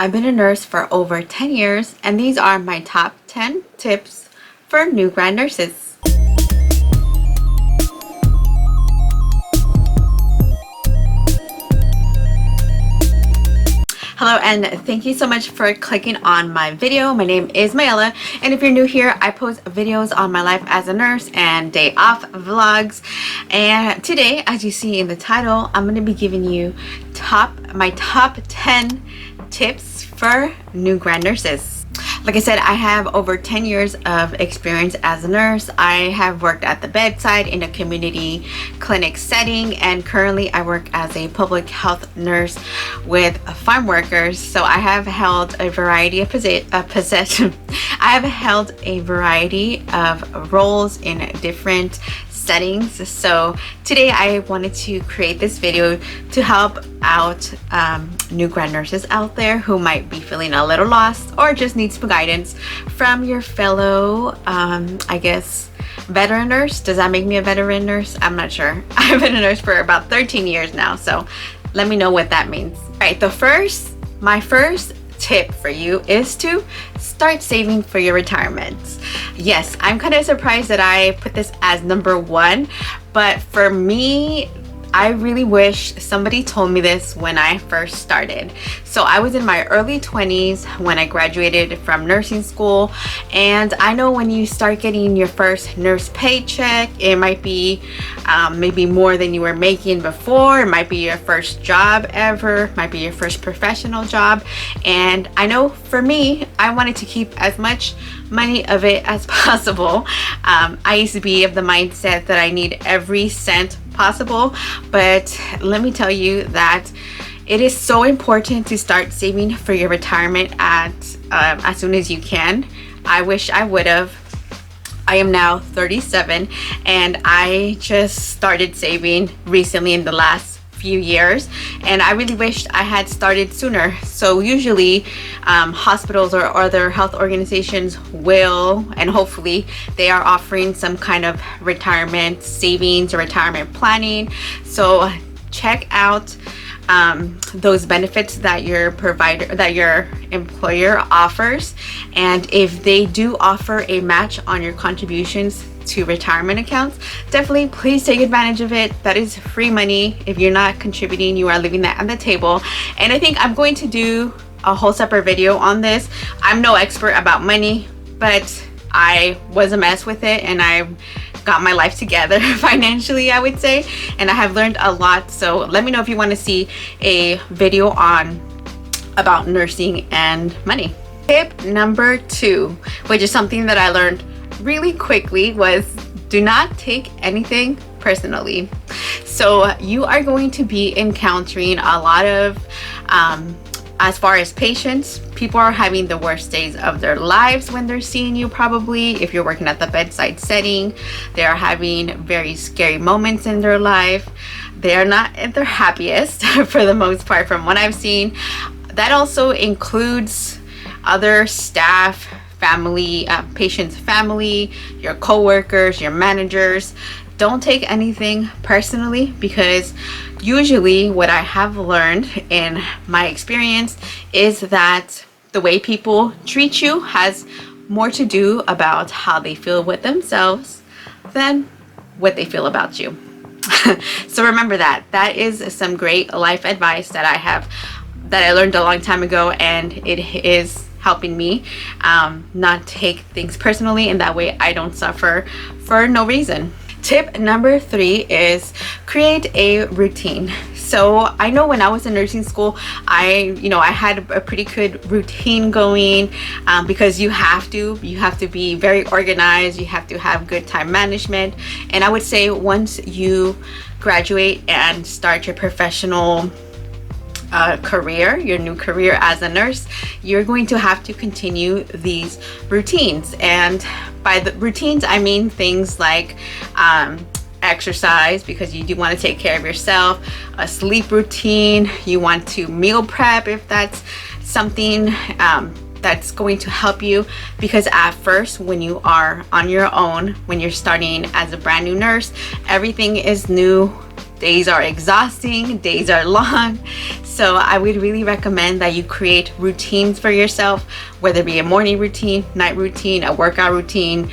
I've been a nurse for over 10 years, and these are my top 10 tips for new grad nurses. Hello, and thank you so much for clicking on my video. My name is Mayella, and if you're new here, I post videos on my life as a nurse and day off vlogs. And today, as you see in the title, I'm going to be giving you my top 10 tips for new grad nurses. Like I said, I have over 10 years of experience as a nurse. I have worked at the bedside in a community clinic setting, and currently I work as a public health nurse with farm workers. So I have held a variety of positions. I have held a variety of roles in different settings. So today I wanted to create this video to help out new grad nurses out there who might be feeling a little lost or just need some guidance from your fellow I guess veteran nurse. Does that make me a veteran nurse? I'm not sure. I've been a nurse for about 13 years now, so let me know what that means. All right, my first tip for you is to start saving for your retirement. Yes, I'm kind of surprised that I put this as number one, but for me, I really wish somebody told me this when I first started. So I was in my early 20s when I graduated from nursing school, and I know when you start getting your first nurse paycheck, it might be maybe more than you were making before. It might be your first job ever, it might be your first professional job, and I know for me, I wanted to keep as much money of it as possible. I used to be of the mindset that I need every cent possible, but let me tell you that it is so important to start saving for your retirement as soon as you can. I wish I would have. I am now 37, and I just started saving recently in the last few years, and I really wished I had started sooner. So usually hospitals or other health organizations will, and hopefully they are offering some kind of retirement savings or retirement planning. So check out those benefits that your employer offers, and if they do offer a match on your contributions to retirement accounts, definitely please take advantage of it. That is free money. If you're not contributing, you are leaving that on the table. And I think I'm going to do a whole separate video on this. I'm no expert about money, but I was a mess with it, and I got my life together financially, I would say, and I have learned a lot. So let me know if you want to see a video about nursing and money. Tip number 2, which is something that I learned really quickly, was do not take anything personally. So you are going to be encountering a lot of as far as patients, people are having the worst days of their lives when they're seeing you. Probably if you're working at the bedside setting, they are having very scary moments in their life. They are not at their happiest for the most part from what I've seen. That also includes other staff, family, patient's family, your co-workers, your managers. Don't take anything personally, because usually what I have learned in my experience is that the way people treat you has more to do about how they feel with themselves than what they feel about you. So remember that. That is some great life advice that I learned a long time ago, and it is helping me not take things personally, and that way I don't suffer for no reason. Tip number 3 is create a routine. So I know when I was in nursing school, I had a pretty good routine going, because you have to be very organized. You have to have good time management. And I would say once you graduate and start your professional career, your new career as a nurse, you're going to have to continue these routines. And by the routines, I mean things like exercise, because you do want to take care of yourself, a sleep routine, you want to meal prep if that's something that's going to help you, because at first when you are on your own, when you're starting as a brand new nurse, everything is new Days are exhausting, days are long. So I would really recommend that you create routines for yourself, whether it be a morning routine, night routine, a workout routine,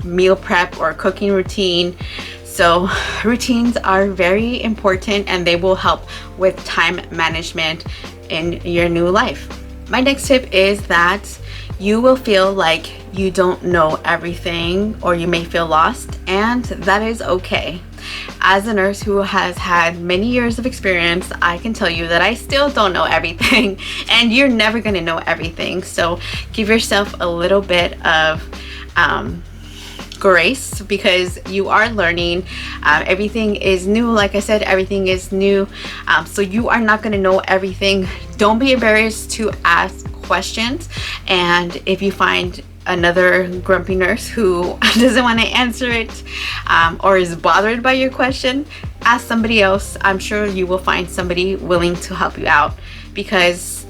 meal prep or cooking routine. So routines are very important and they will help with time management in your new life. My next tip is that you will feel like you don't know everything, or you may feel lost, and that is okay. As a nurse who has had many years of experience, I can tell you that I still don't know everything, and you're never going to know everything. So give yourself a little bit of grace, because you are learning. Everything is new. Like I said, everything is new. So you are not going to know everything. Don't be embarrassed to ask questions, and if you find another grumpy nurse who doesn't want to answer it, or is bothered by your question, ask somebody else. I'm sure you will find somebody willing to help you out, because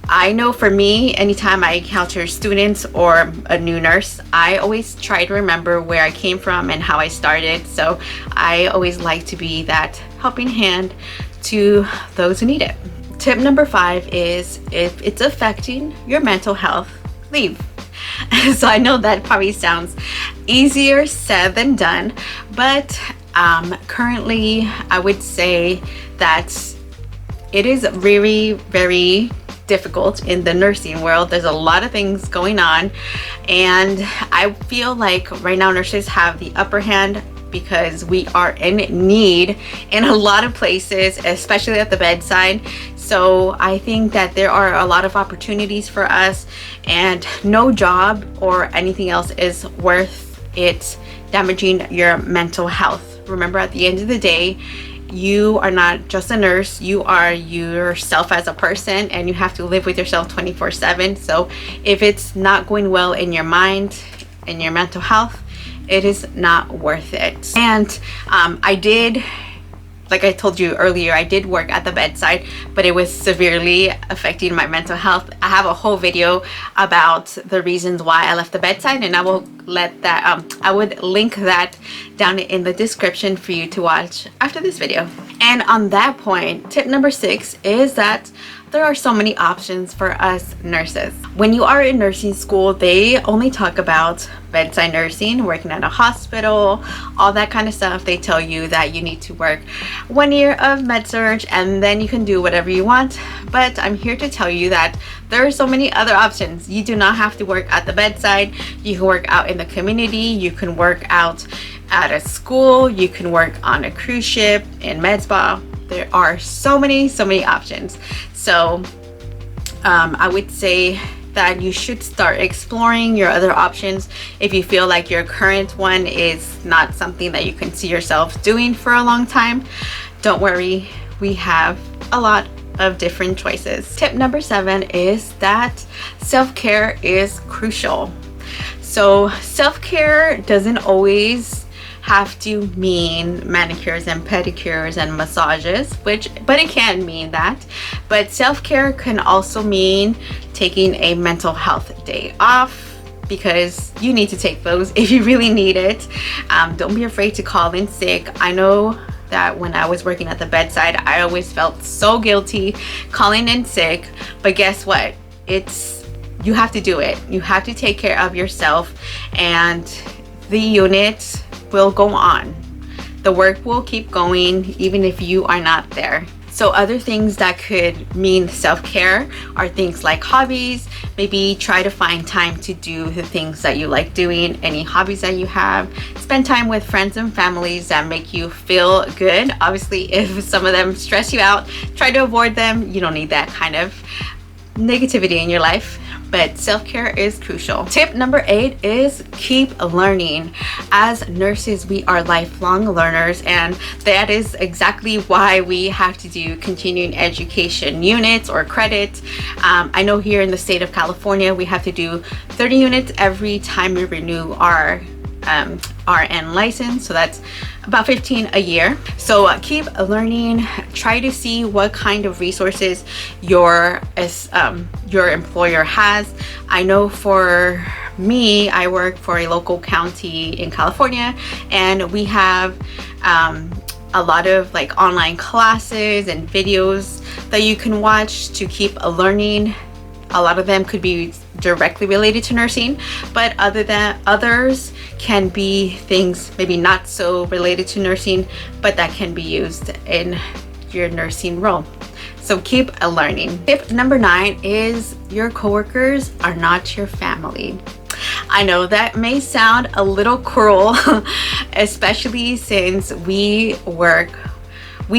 I know for me, anytime I encounter students or a new nurse, I always try to remember where I came from and how I started. So I always like to be that helping hand to those who need it. Tip number 5 is, if it's affecting your mental health, leave. So I know that probably sounds easier said than done, but currently I would say that it is very, very difficult in the nursing world. There's a lot of things going on, and I feel like right now nurses have the upper hand because we are in need in a lot of places, especially at the bedside. So I think that there are a lot of opportunities for us, and no job or anything else is worth it damaging your mental health. Remember, at the end of the day, you are not just a nurse, you are yourself as a person, and you have to live with yourself 24/7. So if it's not going well in your mind and your mental health, it is not worth it. And I did, like I told you earlier, I did work at the bedside, but it was severely affecting my mental health. I have a whole video about the reasons why I left the bedside, and I will let that I would link that down in the description for you to watch after this video. And on that point, tip number 6 is that there are so many options for us nurses. When you are in nursing school, they only talk about bedside nursing, working at a hospital, all that kind of stuff. They tell you that you need to work 1 year of med-surg and then you can do whatever you want. But I'm here to tell you that there are so many other options. You do not have to work at the bedside. You can work out in the community. You can work out at a school. You can work on a cruise ship, in med spa. There are so many options. So I would say that you should start exploring your other options. If you feel like your current one is not something that you can see yourself doing for a long time, don't worry, we have a lot of different choices. Tip number 7 is that self-care is crucial. So self-care doesn't always have to mean manicures and pedicures and massages, but it can mean that. But self-care can also mean taking a mental health day off, because you need to take those if you really need it. Don't be afraid to call in sick. I know that when I was working at the bedside, I always felt so guilty calling in sick, but guess what? You have to do it. You have to take care of yourself, and the unit will go on. The work will keep going even if you are not there. So other things that could mean self-care are things like hobbies. Maybe try to find time to do the things that you like doing, any hobbies that you have. Spend time with friends and families that make you feel good. Obviously, if some of them stress you out, try to avoid them. You don't need that kind of negativity in your life. But self-care is crucial. Tip number 8 is keep learning. As nurses, we are lifelong learners, and that is exactly why we have to do continuing education units or credits. I know here in the state of California, we have to do 30 units every time we renew our RN license, so that's about 15 a year. So keep learning. Try to see what kind of resources your employer has. I know for me, I work for a local county in California, and we have a lot of like online classes and videos that you can watch to keep learning. A lot of them could be directly related to nursing, but others can be things maybe not so related to nursing, but that can be used in your nursing role. So keep learning. Tip number 9 is your coworkers are not your family. I know that may sound a little cruel, especially since we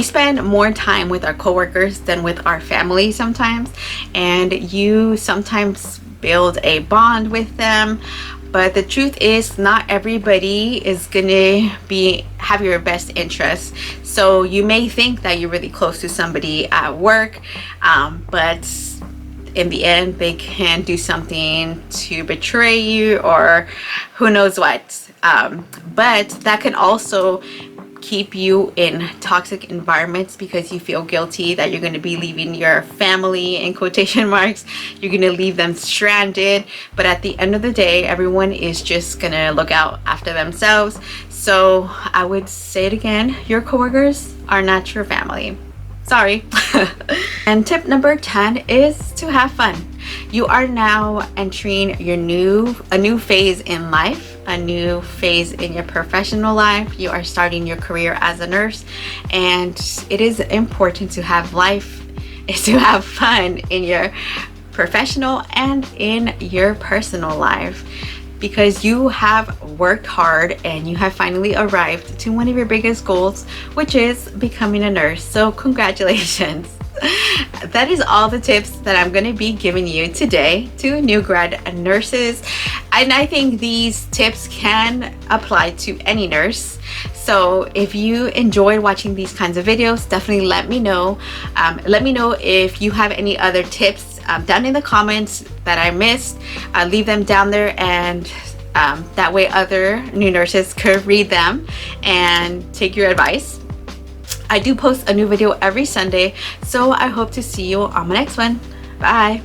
spend more time with our coworkers than with our family sometimes, and you sometimes build a bond with them. But the truth is, not everybody is gonna have your best interests. So you may think that you're really close to somebody at work, but in the end they can do something to betray you or who knows what. But that can also keep you in toxic environments because you feel guilty that you're going to be leaving your family, in quotation marks. You're going to leave them stranded, but at the end of the day, everyone is just going to look out after themselves. So I would say it again, your coworkers are not your family. Sorry. And tip number 10 is to have fun. You are now entering a new phase in life, a new phase in your professional life. You are starting your career as a nurse, and it is important to have fun in your professional and in your personal life, because you have worked hard and you have finally arrived to one of your biggest goals, which is becoming a nurse. So congratulations. That is all the tips that I'm going to be giving you today to new grad nurses, and I think these tips can apply to any nurse. So if you enjoyed watching these kinds of videos, definitely let me know. Let me know if you have any other tips down in the comments that I missed. Leave them down there, and that way other new nurses could read them and take your advice. I do post a new video every Sunday, so I hope to see you on my next one. Bye.